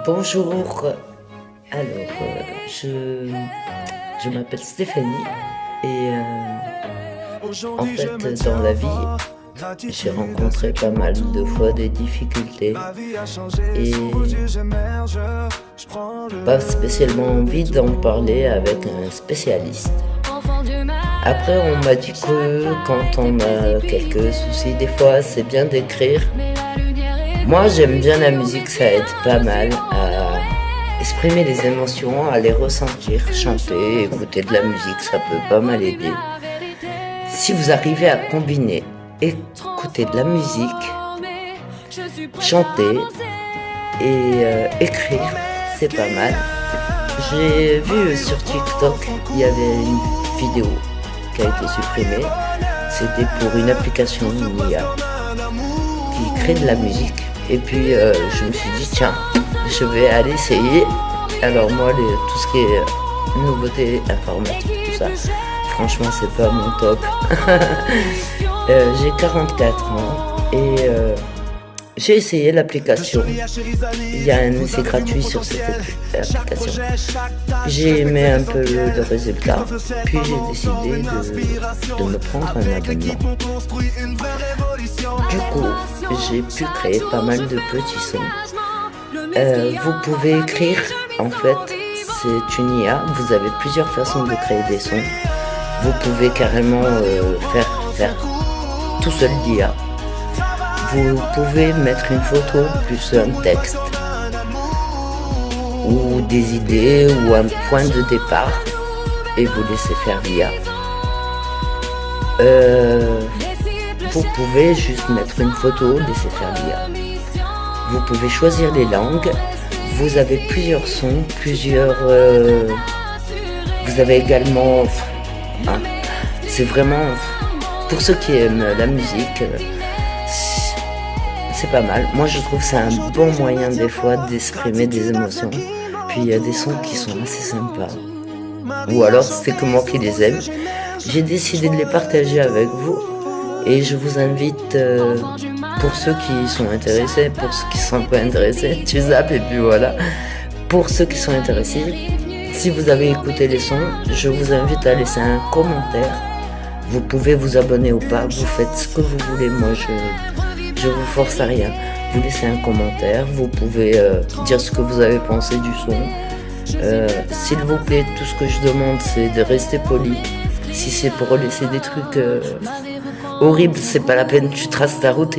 Bonjour, alors je m'appelle Stéphanie et en fait dans la vie j'ai rencontré pas mal de fois des difficultés et pas spécialement envie d'en parler avec un spécialiste. Après on m'a dit que quand on a quelques soucis des fois c'est bien d'écrire. Moi j'aime bien la musique, ça aide pas mal à exprimer les émotions, à les ressentir, chanter, écouter de la musique, ça peut pas mal aider. Si vous arrivez à combiner écouter de la musique, chanter et écrire, c'est pas mal. J'ai vu sur TikTok, il y avait une vidéo qui a été supprimée, c'était pour une application, une IA, qui crée de la musique. Et puis je me suis dit tiens, je vais aller essayer. Alors moi tout ce qui est nouveauté informatique, tout ça, franchement c'est pas mon top. J'ai 44 ans et j'ai essayé l'application. Il y a un essai gratuit sur cette application. J'ai aimé un peu le résultat, puis j'ai décidé de me prendre un abonnement. Du coup, j'ai pu créer pas mal de petits sons. Vous pouvez écrire, en fait, c'est une IA, vous avez plusieurs façons de créer des sons. Vous pouvez carrément faire tout seul l'IA. Vous pouvez mettre une photo plus un texte ou des idées ou un point de départ et vous laissez faire l'IA. Vous pouvez juste mettre une photo, laisser faire l'IA. Vous pouvez choisir les langues. Vous avez plusieurs sons, vous avez également... c'est vraiment... Pour ceux qui aiment la musique, c'est pas mal. Moi je trouve que c'est un bon moyen des fois d'exprimer des émotions. Puis il y a des sons qui sont assez sympas. Ou alors c'est que moi qui les aime. J'ai décidé de les partager avec vous. Et je vous invite, pour ceux qui sont intéressés, pour ceux qui sont pas intéressés, tu zappes et puis voilà. Pour ceux qui sont intéressés, si vous avez écouté les sons, je vous invite à laisser un commentaire. Vous pouvez vous abonner ou pas, vous faites ce que vous voulez, moi je vous force à rien. Vous laissez un commentaire, vous pouvez dire ce que vous avez pensé du son. S'il vous plaît, tout ce que je demande c'est de rester poli. Si c'est pour laisser des trucs horribles, c'est pas la peine, tu traces ta route et